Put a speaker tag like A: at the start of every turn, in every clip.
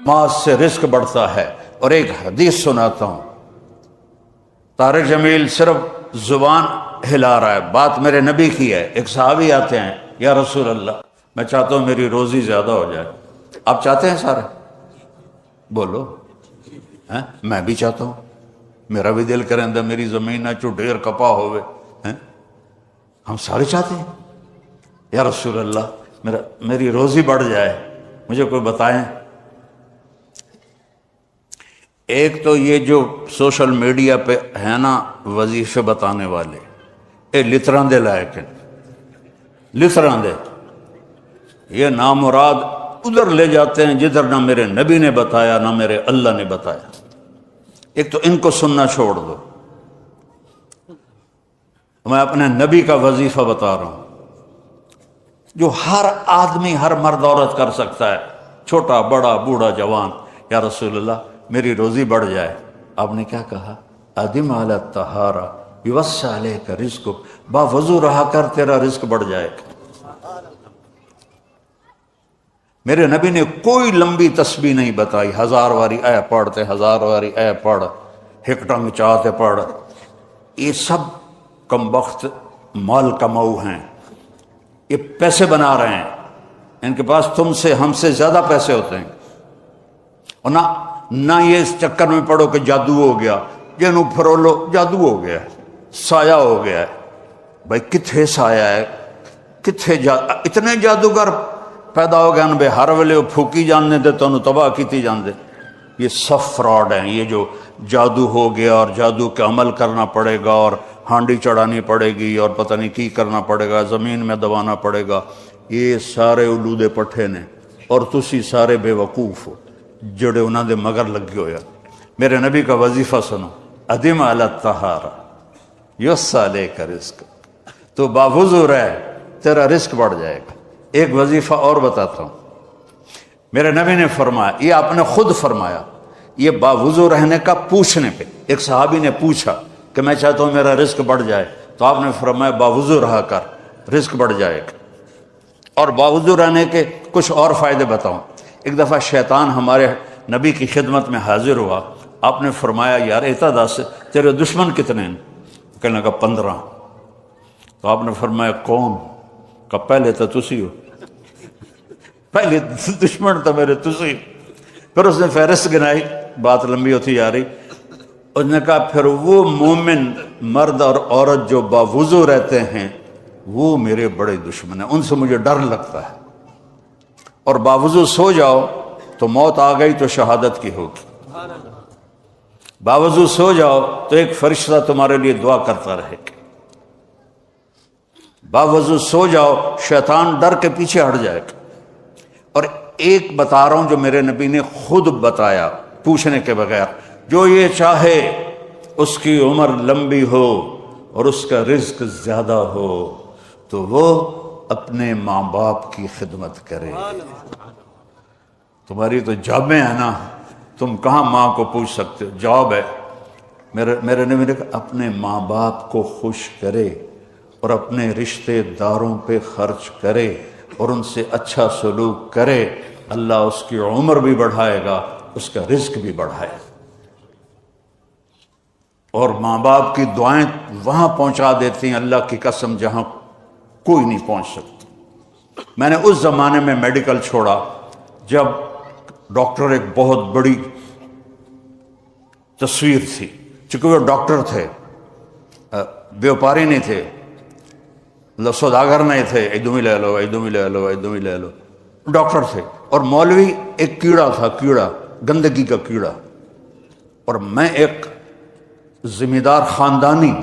A: نماز سے رزق بڑھتا ہے۔ اور ایک حدیث سناتا ہوں، طارق جمیل صرف زبان ہلا رہا ہے، بات میرے نبی کی ہے۔ ایک صحابی آتے ہیں، یا رسول اللہ میں چاہتا ہوں میری روزی زیادہ ہو جائے۔ آپ چاہتے ہیں سارے؟ بولو۔ میں بھی چاہتا ہوں، میرا بھی دل کریں دا میری زمین نہ چو ڈھیر کپا ہوئے۔ ہم سارے چاہتے ہیں، یا رسول اللہ میری روزی بڑھ جائے، مجھے کوئی بتائیں۔ ایک تو یہ جو سوشل میڈیا پہ ہے نا وظیفے بتانے والے، اے لطران دے لائق ہیں، لطران دے، یہ نامراد ادھر لے جاتے ہیں جدھر نہ میرے نبی نے بتایا نہ میرے اللہ نے بتایا۔ ایک تو ان کو سننا چھوڑ دو، میں اپنے نبی کا وظیفہ بتا رہا ہوں جو ہر آدمی، ہر مرد عورت کر سکتا ہے، چھوٹا بڑا بوڑھا جوان۔ یا رسول اللہ میری روزی بڑھ جائے۔ آپ نے کیا کہا؟ ادم علی الطہارہ یوسع علیک رزقک، باوضو رہا کر تیرا رزق بڑھ جائے گا۔ میرے نبی نے کوئی لمبی تسبیح نہیں بتائی، 1000 واری اے پڑھتے، 1000 واری اے پڑھ، ہک ٹنگ چاہتے پڑھ۔ یہ سب کم وقت مال کماؤ ہیں، یہ پیسے بنا رہے ہیں، ان کے پاس تم سے ہم سے زیادہ پیسے ہوتے ہیں۔ اور نہ یہ اس چکر میں پڑو کہ جادو ہو گیا، جنوں پھرولو جادو ہو گیا ہے، سایہ ہو گیا ہے۔ بھائی کتھے سایہ ہے، کتھے اتنے جادوگر پیدا ہو گئے بے ہر ویلے وہ پھوکی جاننے دے تو انہوں تباہ کیتی جان دے۔ یہ سب فراڈ ہیں، یہ جو جادو ہو گیا اور جادو کے عمل کرنا پڑے گا اور ہانڈی چڑھانی پڑے گی اور پتہ نہیں کی کرنا پڑے گا، زمین میں دبانا پڑے گا، یہ سارے اولودے پٹھے نے، اور تسی سارے بے وقوف ہو جڑے انہوں دے مگر لگے ہویا۔ میرے نبی کا وظیفہ سنو، ادم علی الطہارہ یوسع علیک رزق، تو باوضو رہ تیرا رزق بڑھ جائے گا۔ ایک وظیفہ اور بتاتا ہوں، میرے نبی نے فرمایا، یہ آپ نے خود فرمایا، یہ باوضو رہنے کا پوچھنے پہ ایک صحابی نے پوچھا کہ میں چاہتا ہوں میرا رزق بڑھ جائے، تو آپ نے فرمایا باوضو رہا کر رزق بڑھ جائے گا۔ اور باوضو رہنے کے کچھ اور فائدے بتاؤں۔ ایک دفعہ شیطان ہمارے نبی کی خدمت میں حاضر ہوا، آپ نے فرمایا یار ایتا دس تیرے دشمن کتنے ہیں؟ کہنے لگا 15۔ تو آپ نے فرمایا کون؟ کہ پہلے تو تسی ہو، پہلے دشمن تو میرے تسی۔ پھر اس نے فہرست گنائی، بات لمبی ہوتی جا رہی۔ اس نے کہا پھر وہ مومن مرد اور عورت جو باوضو رہتے ہیں وہ میرے بڑے دشمن ہیں، ان سے مجھے ڈر لگتا ہے۔ اور باوضو سو جاؤ تو موت آ گئی تو شہادت کی ہوگی، باوضو سو جاؤ تو ایک فرشتہ تمہارے لیے دعا کرتا رہے گا، باوضو سو جاؤ شیطان ڈر کے پیچھے ہٹ جائے گا۔ اور ایک بتا رہا ہوں جو میرے نبی نے خود بتایا پوچھنے کے بغیر، جو یہ چاہے اس کی عمر لمبی ہو اور اس کا رزق زیادہ ہو تو وہ اپنے ماں باپ کی خدمت کرے۔ تمہاری تو جابیں ہیں نا، تم کہاں ماں کو پوچھ سکتے ہو، جاب ہے۔ میرے نبی نے کہا اپنے ماں باپ کو خوش کرے اور اپنے رشتہ داروں پہ خرچ کرے اور ان سے اچھا سلوک کرے، اللہ اس کی عمر بھی بڑھائے گا، اس کا رزق بھی بڑھائے گا۔ اور ماں باپ کی دعائیں وہاں پہنچا دیتی ہیں اللہ کی قسم جہاں کوئی نہیں پہنچ سکتا۔ میں نے اس زمانے میں میڈیکل چھوڑا جب ڈاکٹر ایک بہت بڑی تصویر تھی، چونکہ وہ ڈاکٹر تھے، بیوپاری نہیں تھے، سوداگر نہیں تھے، ایدومی لے لو ایدومی لے لو ایدومی لے لو، ڈاکٹر تھے۔ اور مولوی ایک کیڑا تھا، کیڑا، گندگی کا کیڑا۔ اور میں ایک ذمہ دار خاندانی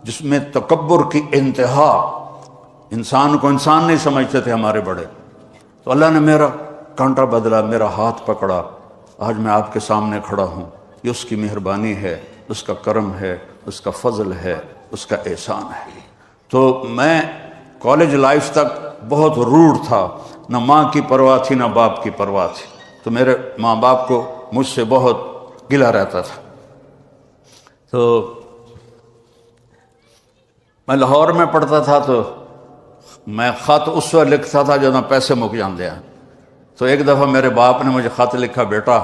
A: جس میں تکبر کی انتہا، انسان کو انسان نہیں سمجھتے تھے ہمارے بڑے، تو اللہ نے میرا کانٹا بدلا، میرا ہاتھ پکڑا، آج میں آپ کے سامنے کھڑا ہوں۔ یہ اس کی مہربانی ہے، اس کا کرم ہے، اس کا فضل ہے، اس کا احسان ہے۔ تو میں کالج لائف تک بہت روڈ تھا، نہ ماں کی پرواہ تھی نہ باپ کی پرواہ تھی، تو میرے ماں باپ کو مجھ سے بہت گلہ رہتا تھا۔ تو میں لاہور میں پڑھتا تھا، تو میں خط اس وقت لکھتا تھا جب پیسے مک جاندے ہیں، تو ایک دفعہ میرے باپ نے مجھے خط لکھا، بیٹا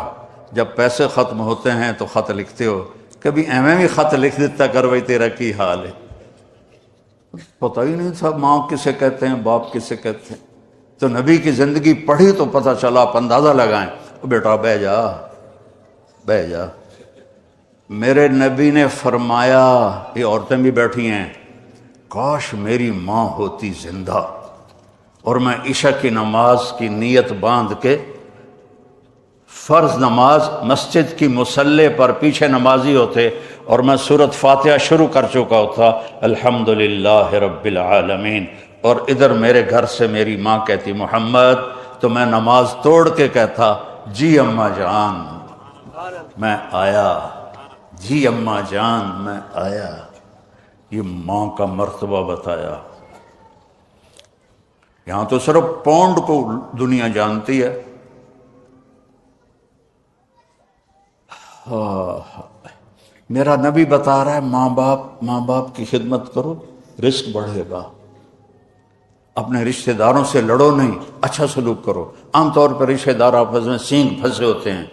A: جب پیسے ختم ہوتے ہیں تو خط لکھتے ہو، کبھی ایویں بھی خط لکھ دیتا کر بھائی تیرا کی حال ہے۔ پتہ ہی نہیں تھا ماں کسے کہتے ہیں، باپ کسے کہتے ہیں۔ تو نبی کی زندگی پڑھی تو پتہ چلا، آپ اندازہ لگائیں۔ بیٹا بہ جا بہ جا۔ میرے نبی نے فرمایا، یہ عورتیں بھی بیٹھی ہیں، کاش میری ماں ہوتی زندہ اور میں عشاء کی نماز کی نیت باندھ کے فرض نماز مسجد کی مصلی پر پیچھے نمازی ہوتے اور میں سورۃ فاتحہ شروع کر چکا ہوتا، الحمدللہ رب العالمین، اور ادھر میرے گھر سے میری ماں کہتی محمد، تو میں نماز توڑ کے کہتا جی اماں جان میں آیا، جی اماں جان میں آیا۔ یہ ماں کا مرتبہ بتایا۔ یہاں تو صرف پونڈ کو دنیا جانتی ہے۔ میرا نبی بتا رہا ہے ماں باپ کی خدمت کرو، رزق بڑھے گا۔ اپنے رشتہ داروں سے لڑو نہیں، اچھا سلوک کرو۔ عام طور پر رشتہ دار آپس میں سینگ پھنسے ہوتے ہیں،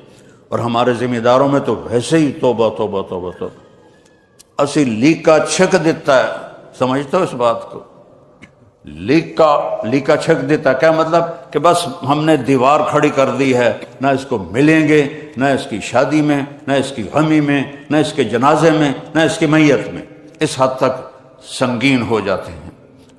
A: اور ہمارے ذمہ داروں میں تو ویسے ہی توبہ توبہ توبہ توبہ، اسی لیکا چھک دیتا ہے۔ سمجھتے ہو اس بات کو؟ لیکا چھک دیتا کیا مطلب؟ کہ بس ہم نے دیوار کھڑی کر دی ہے، نہ اس کو ملیں گے، نہ اس کی شادی میں، نہ اس کی غمی میں، نہ اس کے جنازے میں، نہ اس کی میت میں۔ اس حد تک سنگین ہو جاتے ہیں۔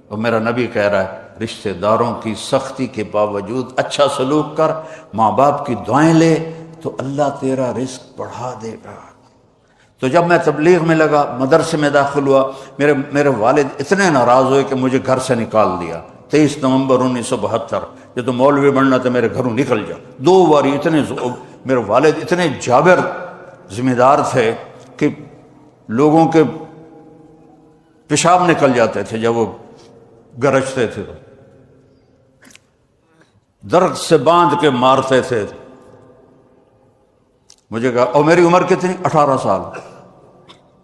A: اور میرا نبی کہہ رہا ہے رشتہ داروں کی سختی کے باوجود اچھا سلوک کر، ماں باپ کی دعائیں لے، تو اللہ تیرا رزق بڑھا دے گا۔ تو جب میں تبلیغ میں لگا، مدرسے میں داخل ہوا، میرے والد اتنے ناراض ہوئے کہ مجھے گھر سے نکال دیا۔ 23 نومبر 1972، یہ تو مولوی بننا تھا، میرے گھروں نکل جا۔ 2 بار میرے والد اتنے جابر ذمہ دار تھے کہ لوگوں کے پیشاب نکل جاتے تھے جب وہ گرجتے تھے، درخت سے باندھ کے مارتے تھے۔ مجھے کہا، اور میری عمر کتنی؟ 18 سال۔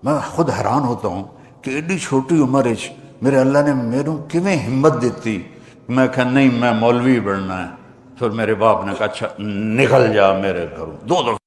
A: میں خود حیران ہوتا ہوں کہ ایڈی چھوٹی عمر میرے اللہ نے میروں کیویں ہمت دیتی۔ میں کہا نہیں، میں مولوی بننا ہے۔ پھر میرے باپ نے کہا اچھا نکل جا میرے گھروں۔ 2 دفعہ